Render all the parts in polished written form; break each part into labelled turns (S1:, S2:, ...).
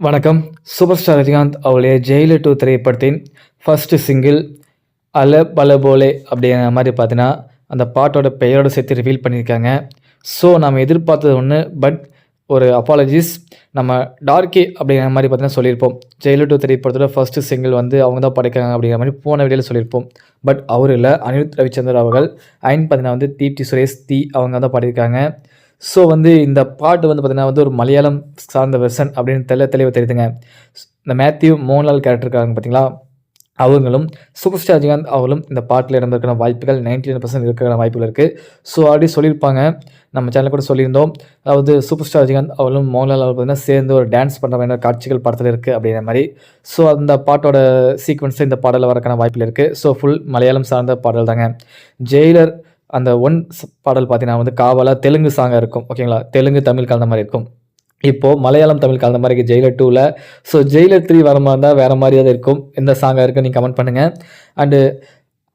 S1: வணக்கம். Super star Rajinikanth அவருடைய Jailer 2 திரைப்படத்தின் ஃபர்ஸ்ட் சிங்கிள் "அல பல போலே" அப்படிங்கிற மாரி பார்த்தீங்கன்னா, அந்த பாட்டோட பெயரோட சேர்த்து ரிவீல் பண்ணியிருக்காங்க. ஸோ நம்ம எதிர்பார்த்தது ஒண்ணு. பட் ஒரு அப்பாலஜிஸ். நம்ம டார்கி அப்படிங்கிற மாரி பார்த்தீங்கன்னா சொல்லியிருப்போம். ஜெயிலர் 2 திரைப்படத்தோட ஃபர்ஸ்ட் சிங்கிள் வந்து அவங்க தான் படைக்கிறாங்க அப்படிங்கிற மாரி போன வீடியோல சொல்லியிருப்போம். பட் அவரு இல்ல. அனிருத் ரவிச்சந்தர் அவர்கள். அண்ட் பார்த்தீங்கன்னா வந்து தீப்தி சுரேஷ் அவங்க தான் பாடியிருக்காங்க. ஸோ வந்து இந்த பாட்டு வந்து பார்த்தீங்கன்னா வந்து ஒரு மலையாளம் சார்ந்த வெர்ஷன் அப்படின்னு தெளிவா தெரியுதுங்க. இந்த மேத்யூ மோகன்லால் கேரக்டர் இருக்காங்க பார்த்தீங்களா? அவங்களும் சூப்பர் ஸ்டார் ரஜினிகாந்த் அவர்களும் இந்த பாட்டுல இடம்பெறக்கான வாய்ப்புகள் 99% இருக்கிற வாய்ப்புகள் இருக்கு. ஸோ ஆல்ரெடி சொல்லியிருப்பாங்க. நம்ம சேனல்ல கூட சொல்லியிருந்தோம். அதாவது சூப்பர் ஸ்டார் ரஜினிகாந்த் அவர்களும் மோகன்லால் அவர்கள் பார்த்தீங்கன்னா சேர்ந்து ஒரு டான்ஸ் பண்ற மாதிரியான காட்சிகள் படத்துல இருக்கு அப்படிங்கிற மாரி. ஸோ அந்த பாட்டோட சீக்வென்ஸ் இந்த பாடல்ல வரக்கான வாய்ப்புகள் இருக்கு. ஸோ ஃபுல் மலையாளம் சார்ந்த பாடல் தாங்க. ஜெயிலர் அந்த பாடல் பார்த்தீங்கன்னா வந்து காவலா தெலுங்கு சாங்கா இருக்கும். ஓகேங்களா? தெலுங்கு, தமிழ் கலந்த மாரி இருக்கும். இப்போ மலையாளம், தமிழ் கலந்த மாரி இருக்கு ஜெயிலர் 2ல. ஸோ ஜெயிலர் 3 வர மாரி இருந்தா வேற மாரியாவது இருக்கும். எந்த சாங்கா இருக்குன்னு நீங்க கமெண்ட் பண்ணுங்க. அண்டு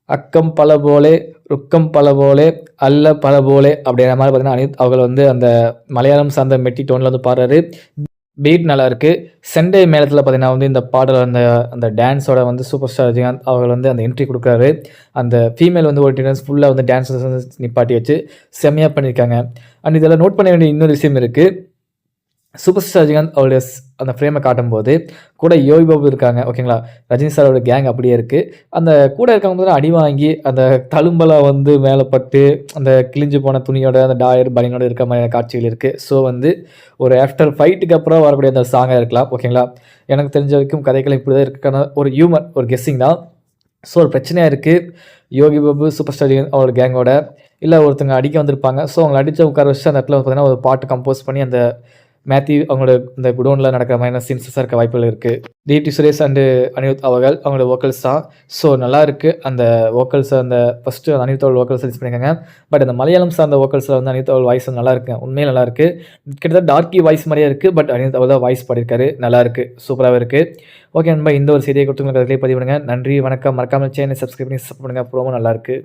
S1: "அக்கம் பல போலே, ருக்கம் பல போலே, அல்ல பல போலே" அப்படிங்கிற மாரி பார்த்தீங்கன்னா, அனிருத் அவர்கள் வந்து அந்த மலையாளம் சார்ந்த மெட்டி டோன்ல வந்து பாடுறாரு. பீட் நல்லாயிருக்கு. செண்டை மேளத்தில பார்த்தீங்கன்னா வந்து இந்த பாடல் அந்த அந்த டான்ஸோட வந்து சூப்பர் ஸ்டார் ரஜினிகாந்த் அவர்கள் வந்து அந்த என்ட்ரி குடுக்குறாரு. அந்த ஃபீமேல் வந்து ஒரு ஃபுல்லா வந்து டான்ஸர்ஸ் வந்து நிப்பாட்டி வச்சு செம்மையா பண்ணியிருக்காங்க. அண்ட் இதில நோட் பண்ண வேண்டிய இன்னொரு விஷயம் இருக்கு. சூப்பர் ஸ்டார் ரஜினிகாந்த் அவருடைய அந்த ஃப்ரேம காட்டும்போது, கூட யோகி பாபு இருக்காங்க. ஓகேங்களா? ரஜினி சாரோட கேங் அப்படியே இருக்கு. அந்த கூட இருக்கவங்க பார்த்தீங்கன்னா அடி வாங்கி, அந்த தழும்பெல்லாம் வந்து மேல பட்டு, அந்த கிழிஞ்சு போன துணியோட, அந்த டாயர், பனியனோட இருக்க மாரியான காட்சிகள் இருக்கு. ஸோ வந்து ஒரு ஆஃப்டர் ஃபைட்டுக்கு அப்புறம் வரக்கூடிய அந்த சாங்கா இருக்கலாம். ஓகேங்களா? எனக்கு தெரிஞ்ச வரைக்கும் கதைக்களம் இப்படி தான் இருக்குக்கான ஒரு ஹியூமர், ஒரு கெஸ்ஸிங் தான். ஸோ ஒரு பிரச்சனையா இருக்கு. யோகி பாபு, சூப்பர் ஸ்டார் ரஜினிகாந்த் அவரோட கேங்கோட. இல்ல ஒருத்தங்க அடிக்க வந்திருப்பாங்க. ஸோ அவங்கள அடிச்சு உட்கார வச்சுட்டு அந்த இடத்துல பார்த்தீங்கன்னா, ஒரு பாட்டு கம்போஸ் பண்ணி அந்த மேத்யூ அவங்களோட இந்த குடோன்ல நடக்கிற மாதிரியான சீன்ஸஸா இருக்க வாய்ப்புகள் இருக்கு. தீப்தி சுரேஷ் அண்டு அனிருத் அவர்கள் அவங்களோட வோக்கல்ஸ் தான். ஸோ நல்லாயிருக்கு. அந்த வோக்கல்ஸ் அந்த ஃபர்ஸ்ட்டு அனிருத் அவர்கள் வோக்கல்ஸ் ரிலீஸ் பண்ணியிருக்காங்க. பட் அந்த மலையாளம் சார்ந்த வோக்கல்ஸ்ல வந்து அனிருத் அவர்கள் வாய்ஸ் வந்து நல்லாயிருக்குங்க. உண்மையிலே நல்லாயிருக்கு. கிட்டத்தட்ட டார்கி வாய்ஸ் மாரியே இருக்கு. பட் அனிருத் அவர் தான் வாய்ஸ் பாடியிருக்காரு. நல்லாயிருக்கு. சூப்பராவே இருக்கு. ஓகே நண்பா, இந்த ஒரு செய்தியை கொடுத்து உங்களுக்கு அதிலேயே பதிவு பண்ணுங்க. நன்றி, வணக்கம். மறக்காம சேனலை சப்ஸ்கிரைப் பண்ணி சப்போர்ட் பண்ணுங்க. ரொம்ப நல்லாயிருக்கு.